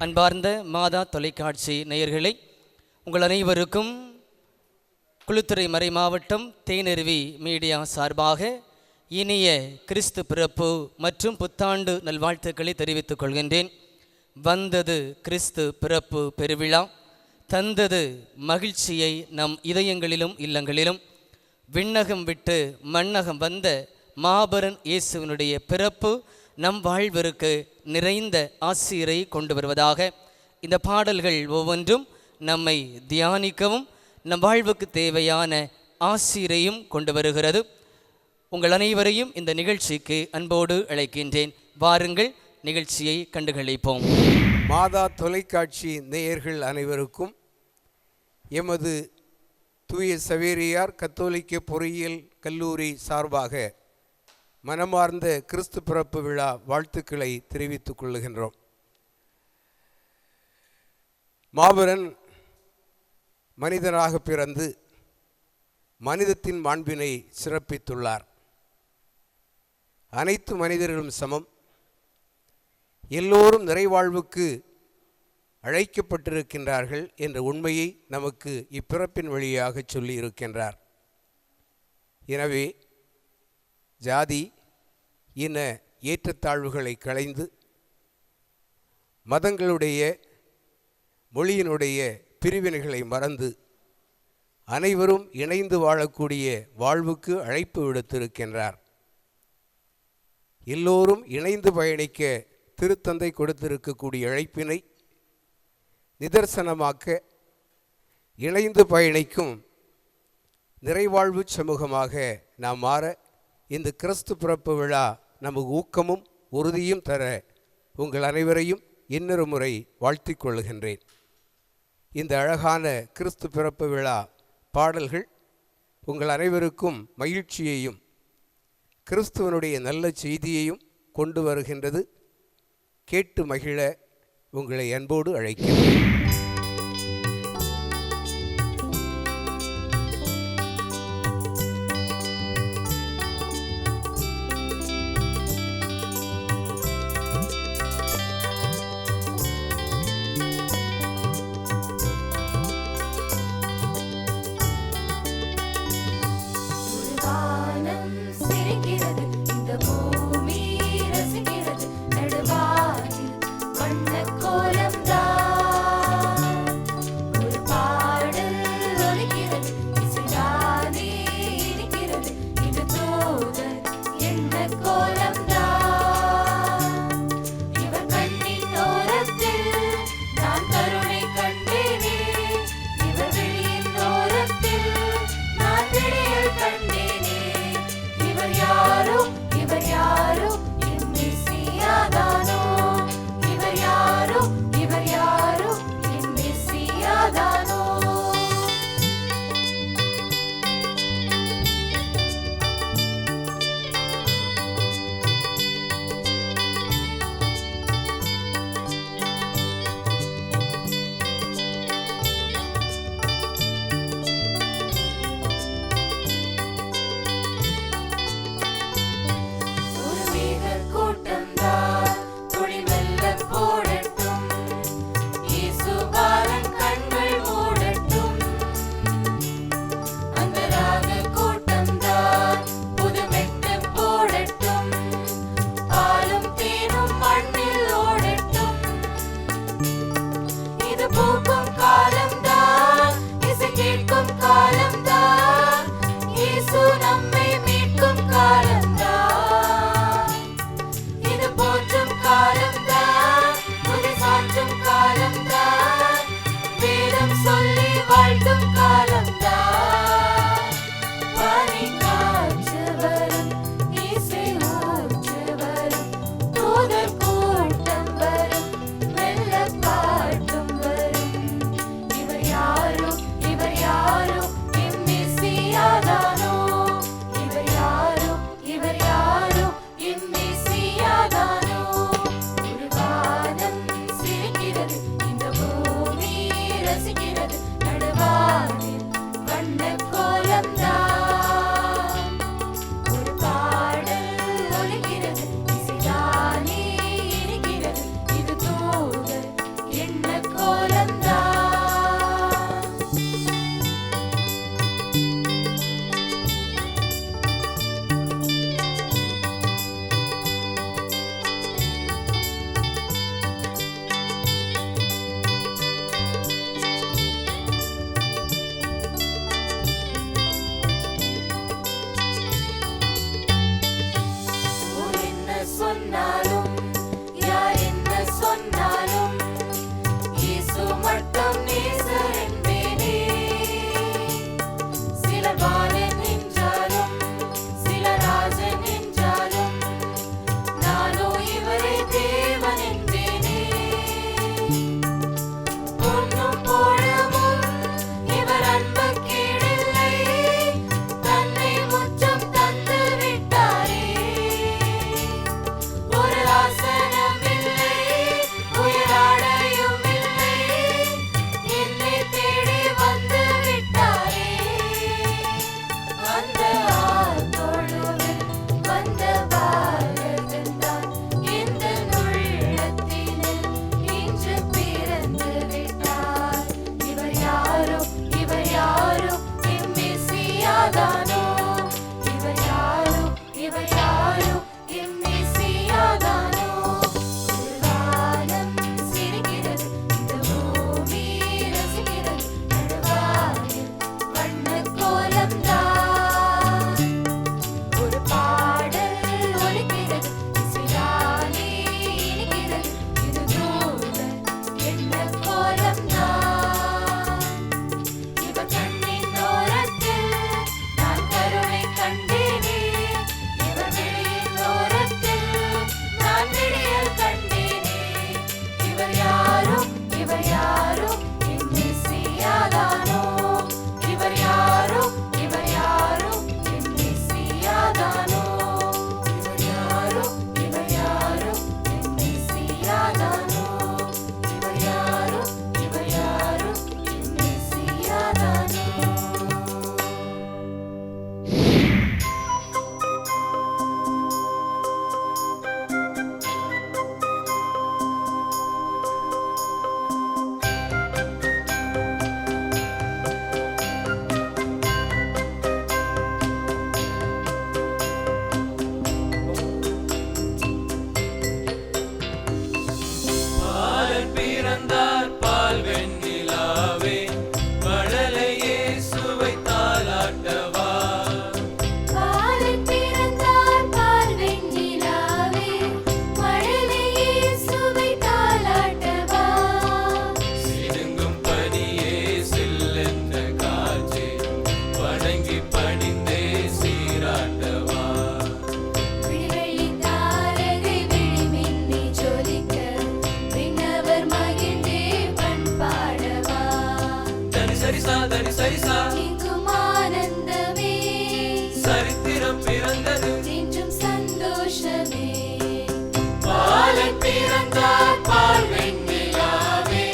அன்பார்ந்த மாதா தொலைக்காட்சி நேயர்களே, உங்கள் அனைவருக்கும் குளித்துறை மறை மாவட்டம் தேனருவி மீடியா சார்பாக இனிய கிறிஸ்து பிறப்பு மற்றும் புத்தாண்டு நல்வாழ்த்துக்களை தெரிவித்துக் கொள்கின்றேன். வந்தது கிறிஸ்து பிறப்பு பெருவிழா, தந்தது மகிழ்ச்சியை நம் இதயங்களிலும் இல்லங்களிலும். விண்ணகம் விட்டு மண்ணகம் வந்த மாபரன் இயேசுவினுடைய பிறப்பு நம் வாழ்விற்கு நிறைந்த ஆசிரை கொண்டு வருவதாக இந்த பாடல்கள் ஒவ்வொன்றும் நம்மை தியானிக்கவும் நம் வாழ்வுக்கு தேவையான ஆசிரையும் கொண்டு வருகிறது. உங்கள் அனைவரையும் இந்த நிகழ்ச்சிக்கு அன்போடு அழைக்கின்றேன். வாருங்கள், நிகழ்ச்சியை கண்டுகளிப்போம். மாதா தொலைக்காட்சி நேயர்கள் அனைவருக்கும் எமது தூய சவேரியார் கத்தோலிக்க பொறியியல் கல்லூரி சார்பாக மனமார்ந்த கிறிஸ்து பிறப்பு விழா வாழ்த்துக்களை தெரிவித்துக் கொள்ளுகின்றோம். மாபரன் மனிதனாக பிறந்து மனிதத்தின் மாண்பினை சிறப்பித்துள்ளார். அனைத்து மனிதர்களும் சமம், எல்லோரும் நிறைவாழ்வுக்கு அழைக்கப்பட்டிருக்கின்றார்கள் என்ற உண்மையை நமக்கு இப்பிறப்பின் வழியாக சொல்லி இருக்கின்றார். எனவே ஜாதி இன ஏற்றத்தாழ்வுகளை களைந்து மதங்களுடைய மொழியினுடைய பிரிவினைகளை மறந்து அனைவரும் இணைந்து வாழக்கூடிய வாழ்வுக்கு அழைப்பு விடுத்திருக்கின்றார். எல்லோரும் இணைந்து பயணிக்க திருத்தந்தை கொடுத்திருக்கக்கூடிய அழைப்பினை நிதர்சனமாக்க இணைந்து பயணிக்கும் நிறைவாழ்வு சமூகமாக நாம் மாற இந்த கிறிஸ்து பிறப்பு விழா நமக்கு ஊக்கமும் உறுதியும் தர உங்கள் அனைவரையும் இன்னொரு முறை வாழ்த்திக் கொள்ளுகின்றேன். இந்த அழகான கிறிஸ்து பிறப்பு விழா பாடல்கள் உங்கள் அனைவருக்கும் மகிழ்ச்சியையும் கிறிஸ்துவனுடைய நல்ல செய்தியையும் கொண்டு வருகின்றது. கேட்டு மகிழ உங்களை அன்போடு அழைக்கிறேன். மெசியாதானோ, இவர் யாரோ, இவர் யாரோ, என் மெசியாதானோ. ஒரு வானம் சிரிக்கிறது, இந்த பூமி ரசிக்கிறது, நடுவானில் வண்ணக் கோலம்தான். ஒரு பாடல் ஒலிக்கிறது, இசையாலே இனிக்கிறது, இது தூதர் எண்ணக் கோலம்தான். இவர் கண்ணின் ஓரத்தில் நான் கருணை கண்டேனே, இவர் விழியின் ஓரத்தில் நான் விடியல் கண்டேனே. இவர் யாரோ, இவர் யாரோ, என் மெசியாதானோ, இவர் யாரோ, இவர் யாரோ, என் மெசியாதானோ. இவர் யாரோ, இவர் யாரோ, என் மெசியாதானோ, இவர் யாரோ, இவர் யாரோ, என் மெசியாதானோ. பாலன் பிறந்தார் பால் வெண்ணிலாவே, மழலை இயேசுவை தாலாட்டவா. பாலன் பிறந்தார் பால் வெண்ணிலாவே, மழலை இயேசுவை தாலாட்டவா. சினுங்கும் பனியே சில்லென்ற காற்றே, வணங்கி பணிந்தே சீராட்டவா. விழிவெள்ளி தாரகை விழிமின்னி ஜொலிக்க, விண்ணவர் மகிழ்ந்தே பண்பாடவா. தனி சரிசா தனி சரிசா, எங்கும் ஆனந்தமே, சரித்திரம் பிறந்தது. என்றும் சந்தோஷமே. பாலன் பிறந்தார் பால் வெண்ணிலாவே,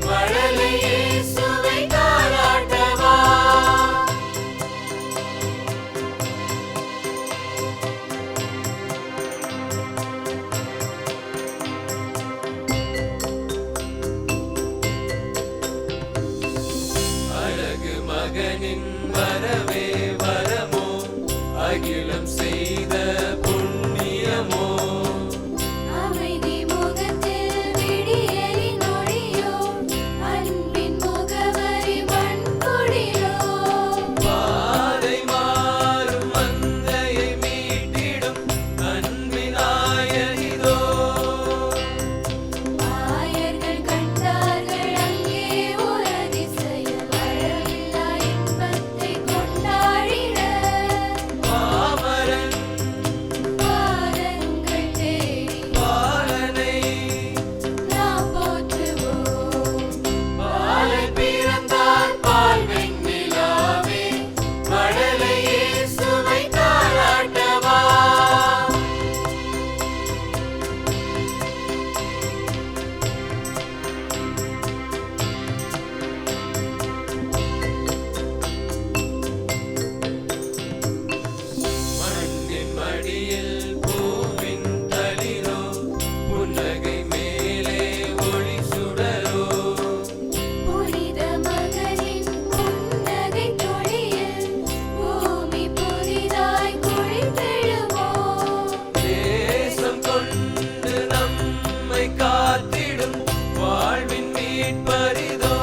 மழலை இயேசுவை தாலாட்டவா. அழகு மகனின் வரவே வரமோ, அகிலம் செய்த புண்ணியமோ. அமைதி முகத்தில் விடியலின் ஒளியோ, அன்பின் முகவரி மண்குடிலோ. பாதை மாறும் மந்தையை மீட்டிடும் அன்பினாயகிதோ. ஆயர்கள் கண்டார்கள் அங்கே ஒரு அதிசயம், அளவில்லா இன்பத்தை கொண்டாடிட. பாமரன் பாதங்கள் தேடி பாலனை, நாம் போற்றுவோம். பாலன் பிறந்தார் பால் வெண்ணிலாவே, மழலை இயேசுவை தாலாட்டவா. மண்ணின் மடியில் பூவின் தளிரோ, புன்னகை மேலே ஒளி சுடரோ. புனித மகனின் புன்னகை தொழில், பூமி புதிதாய் குளித்தெழுமோ. தேசம் கொண்டு நம்மை காத்திடும் வாழ்வின் மீட்பரிதோ.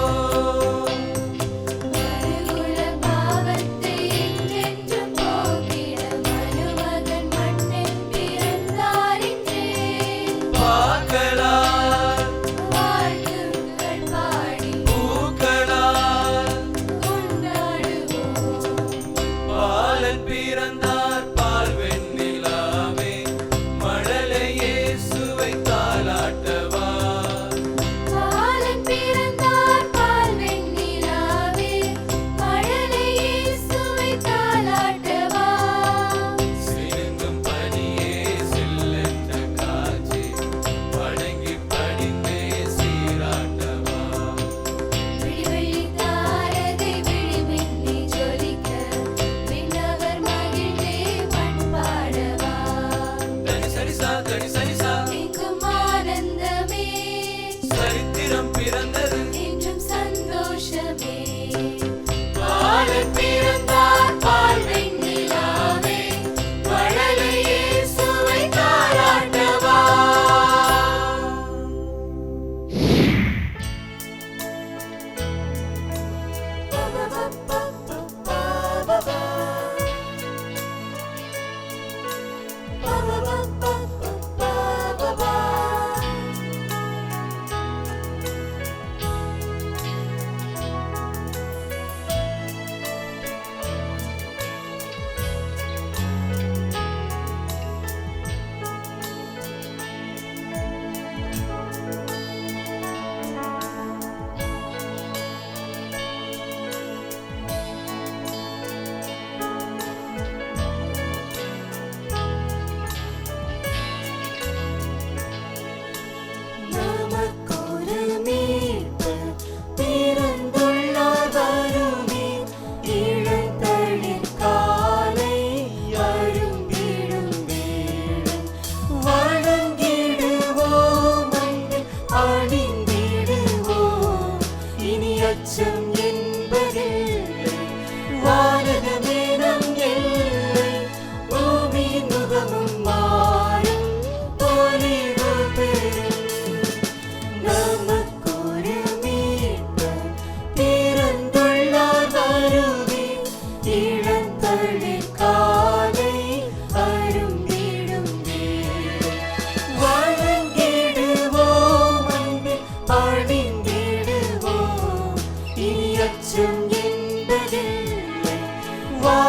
மறுகுல பாவத்தை என்றென்றும் போக்கிட, மருமகன் மண்ணில் பிறந்தாரின்றே. பாக்களால் வாழ்த்துக்கள் பாடி பூக்களால் கொண்டாடுவோம். பாலன் பிறந்தார் பால் வெண்ணிலாவே, மழலை இயேசுவை தாலாட்டவா. பாலன் பிறந்தார் பால் வெண்ணிலாவே, மழலை இயேசுவை தாலாட்டவா. சினுங்கும் பனியே சில்லென்ற காற்றே, வணங்கி பணிந்தே சீராட்டவா. விழிவெள்ளி தாரகை விழிமின்னி ஜொலிக்க, விண்ணவர் மகிழ்ந்தே பண்பாடவா. தனி சரிசா தனி சரிசா, எங்கும் ஆனந்தமே, சரித்திரம் பிறந்தது. என்றும் சந்தோஷமே. பாலன் பிறந்தார் பால்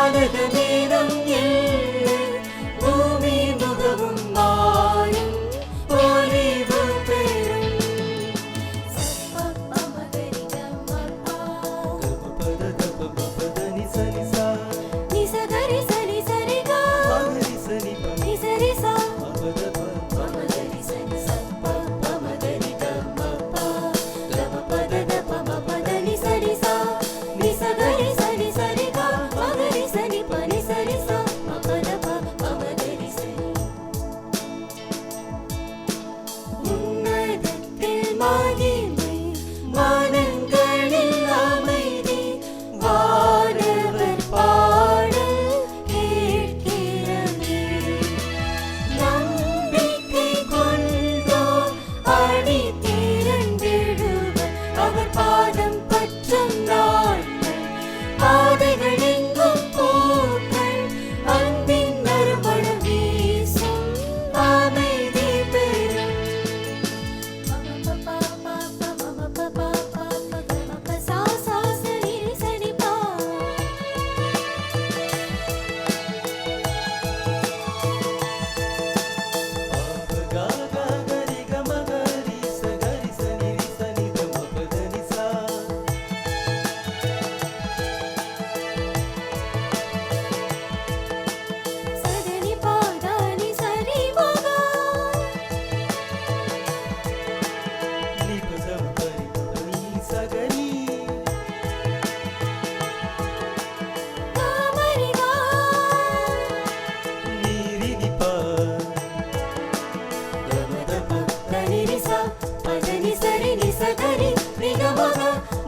வானகமே நம் எல்லை, பூமி முகமும் மாறும், பொலிவு பெறும். நிசகரி சரி சரிகா நிசரிசா பமகரி சரி சப்பா பமகரி கமப்பா கமபதத பமபத நிசரிசா நிசகரி சரி சரிகா பமகரி சரி பனி சரிசா பமபத பமகரி சரி. உன்னதத்தில் மகிமை, வானங்களில் அமைதி, வானவர் பாடல் கேட்கிறதே. நம்பிக்கை கொண்டோர் அணி திரண்டிடுவர், அவர் பாதம் பற்றும் நாட்கள், பாதைகள் எங்கும் பூக்கள், அன்பின் நறுமணம் வீசும், அமைதி பெறும். சா சா சரி சரி பா சதனி பாதானி சரி மகா காமரிகா தனிரிசா பதனி சரி நிசகரி நிகமக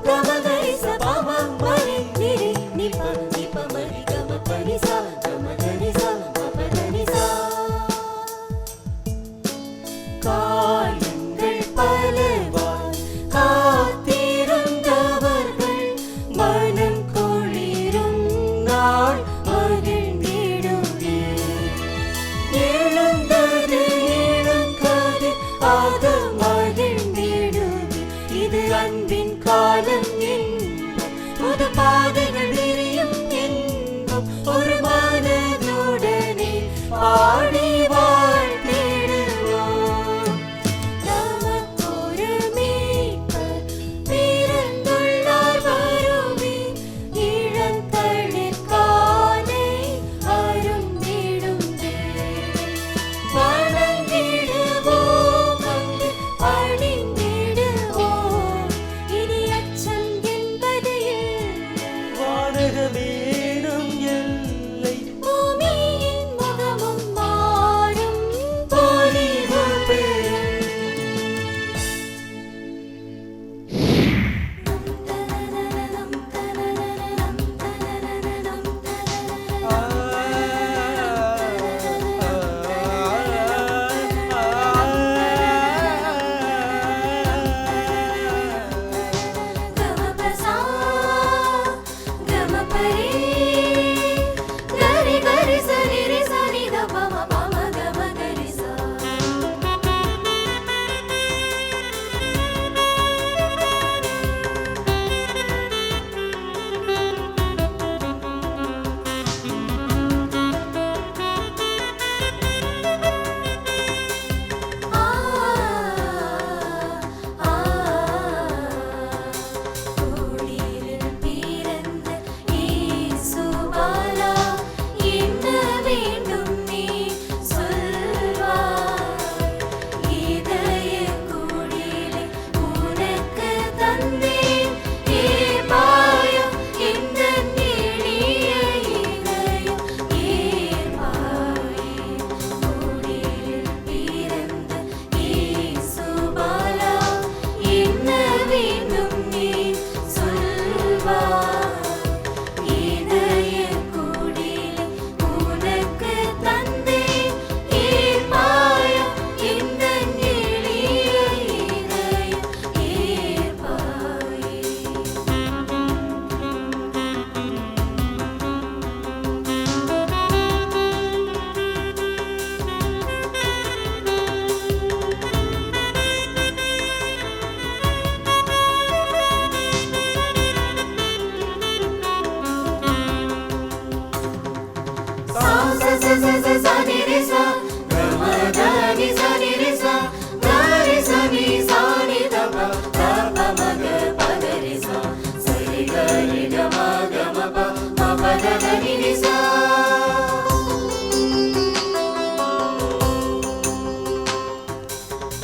கமகரிச பம மரி நிரி நிப நிப மரி கம பனிசா கமகரிசா மபதனிசா. காலங்கள் பலவாய் காத்திருந்தவர்கள் மனம் குளிரும் நாள் மகிழ்ந்திடுவே. எழுந்தது இளங்கதிர் ஆக மகிழ்ந்திடுவே. இது அன்பின் காலம் என்போம், புது பாதைகள் விரியும் என்போம், ஒரு மனதுடனே பாடி வாழ்த்திடுவோம். நமக்கொரு மீட்பர் பிறந்துள்ளார் வருமே, இளந்தளிர் காலை அருந்திடும் வேளை. வணங்கிடுவோம், வந்து பணிந்திடுவோம், இனி அச்சம் என்பது இல்லை. வானகமேனும் எல்லை, பூமியின் முகமும் மாறும், பொலிவு பெறும். தனனனம் தனனனம் தனனனம் கமபசா கமபரி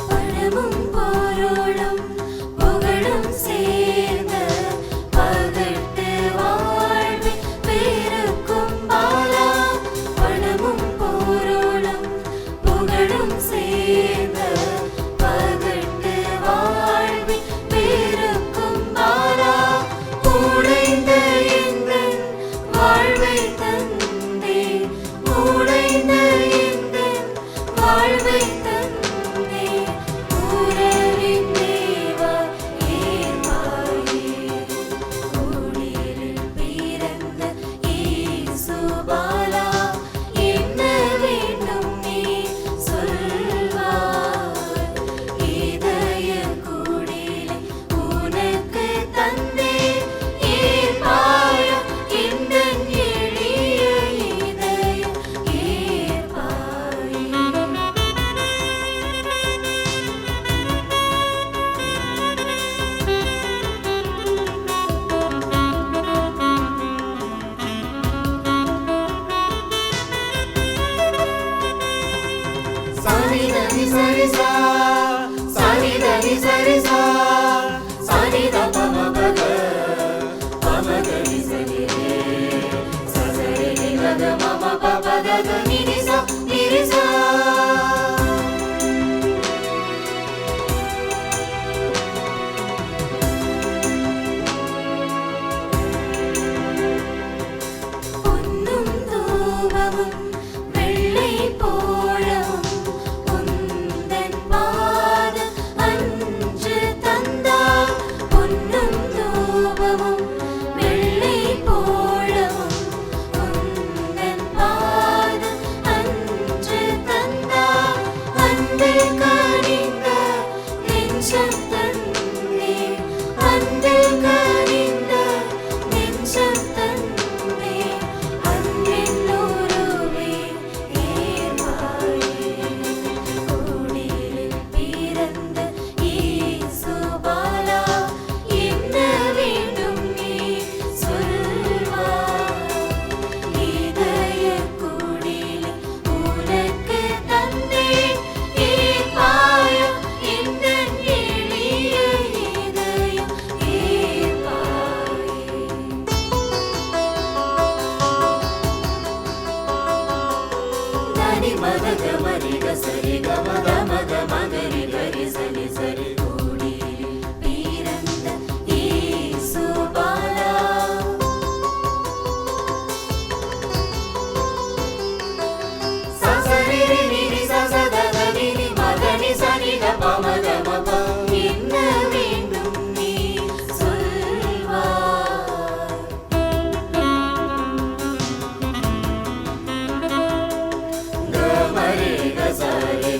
பணமும் பொருளும் புகழும் சேர்ந்த பகட்டு வாழ்வு பெருக்கும் பாலா. பணமும் பொருளும் புகழும் சேர்ந்த பகட்டு வாழ்வு பெருக்கும் பாலா. உடைந்த எந்தன் வாழ்வை தந்தே, உடைந்த எந்தன் வாழ்வை தந்தே, உறவின் தேவா ஏமாயே. குளிரில் பிறந்த இயேசு பாலா, என்ன வேண்டும் நீ சொல்வாய். இதய குடிலை உனக்கு தந்தே, ஏற்பாயா எந்தன் எளிய இதயம் ஏற்பாயே. பொன்னும் தூபமும் வெள்ளை போலவும் உந்தன் பாதம் அன்று தந்தார். பொன்னும் தூபமும் வெள்ளை போலவும் உந்தன் பாதம் அன்று தந்தார். அன்பில் கனிந்த நெஞ்சம் தந்தே, அன்பில் கனிந்த நெஞ்சம் தந்தே, அன்பின் உருவே ஏமாயே. குடிலில் பிறந்த இயேசு பாலா, என்ன வேண்டும் நீ சொல்வாய். இதய குடிலை உனக்கு தந்தே, ஏற்பாயா எந்தன் எளிய இதயம் ஏற்பாயே. தனி மத கமரிக சரி கமத மத மகரி கரி சரி சரி. குடிலில் பிறந்த இயேசு பாலா, சசரிரி நிரி சசததனிரி மதனி சரி கபமகமப. என்ன வேண்டும் நீ சொல்வாய். கமரி கசரி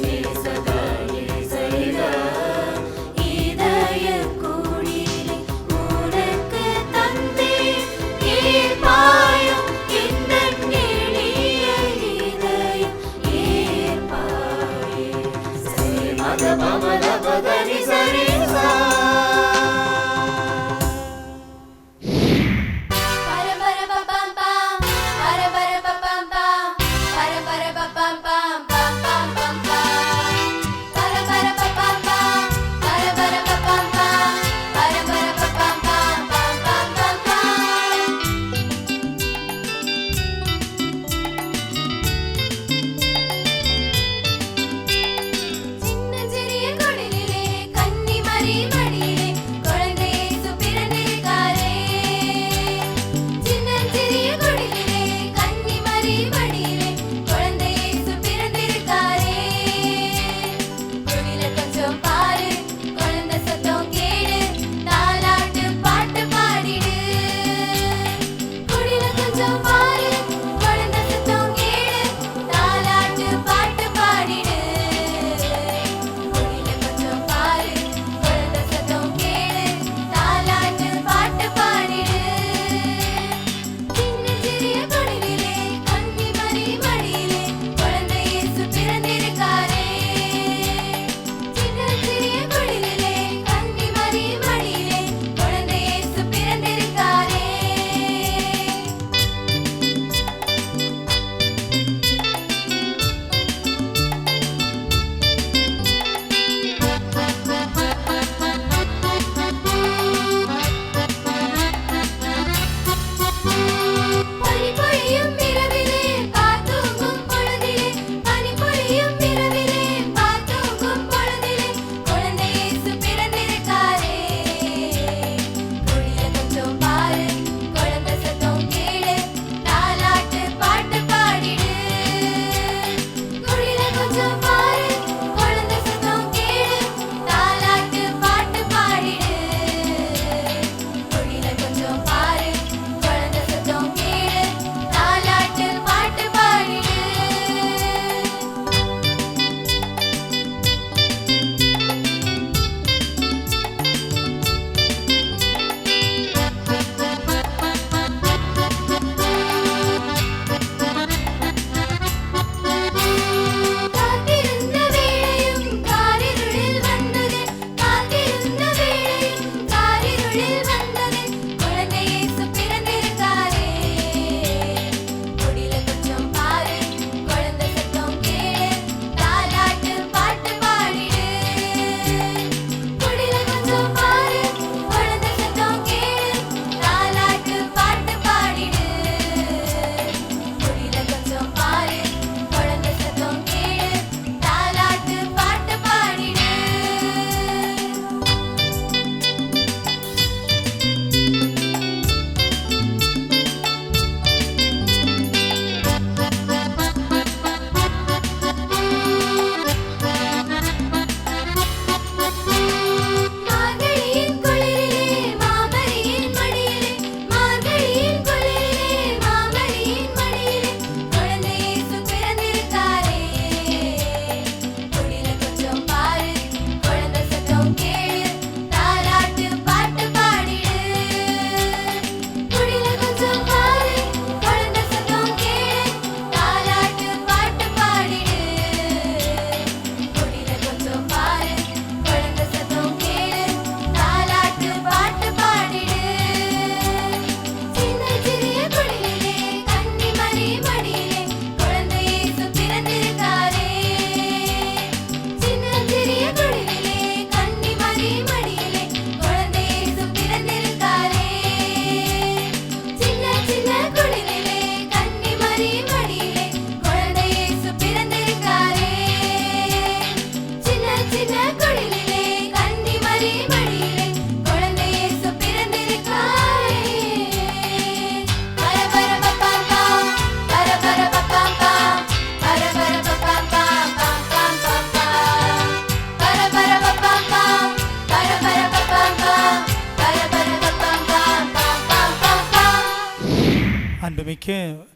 அன்புமிக்க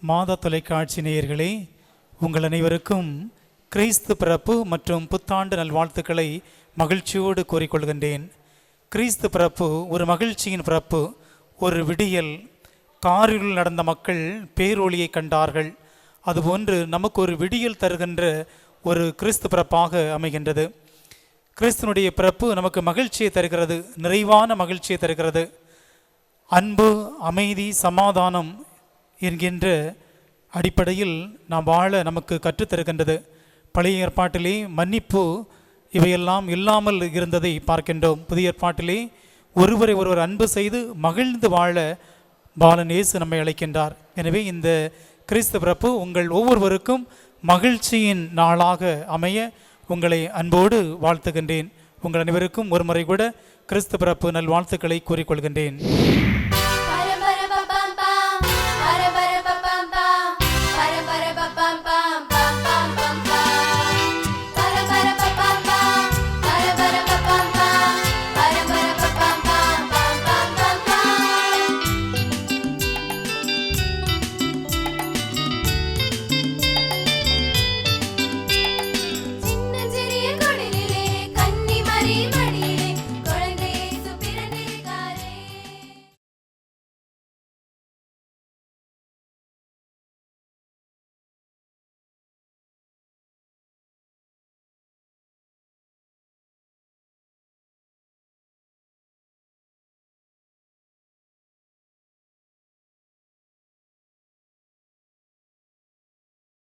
மாதா தொலைக்காட்சி நேயர்களே, உங்கள் அனைவருக்கும் கிறிஸ்து பிறப்பு மற்றும் புத்தாண்டு நல்வாழ்த்துக்களை மகிழ்ச்சியோடு கூறிக்கொள்கின்றேன். கிறிஸ்து பிறப்பு ஒரு மகிழ்ச்சியின் பிறப்பு, ஒரு விடியல். காரில் நடந்த மக்கள் பேரொளியை கண்டார்கள். அதுபோன்று நமக்கு ஒரு விடியல் தருகின்ற ஒரு கிறிஸ்து பிறப்பாக அமைகின்றது. கிறிஸ்துனுடைய பிறப்பு நமக்கு மகிழ்ச்சியை தருகிறது, நிறைவான மகிழ்ச்சியை தருகிறது. அன்பு, அமைதி, சமாதானம் என்கின்ற அடிப்படையில் நாம் வாழ நமக்கு கற்றுத்தருகின்றது. பழைய ஏற்பாட்டிலே மன்னிப்பு இவையெல்லாம் இல்லாமல் இருந்ததை பார்க்கின்றோம். புதிய ஏற்பாட்டிலே ஒருவரை ஒருவர் அன்பு செய்து மகிழ்ந்து வாழ பாலன் இயேசு நம்மை அழைக்கின்றார். எனவே இந்த கிறிஸ்து பிறப்பு உங்கள் ஒவ்வொருவருக்கும் மகிழ்ச்சியின் நாளாக அமைய உங்களை அன்போடு வாழ்த்துகின்றேன். உங்கள் அனைவருக்கும் ஒரு முறை கூட கிறிஸ்து பிறப்பு நல்வாழ்த்துக்களை கூறிக்கொள்கின்றேன்.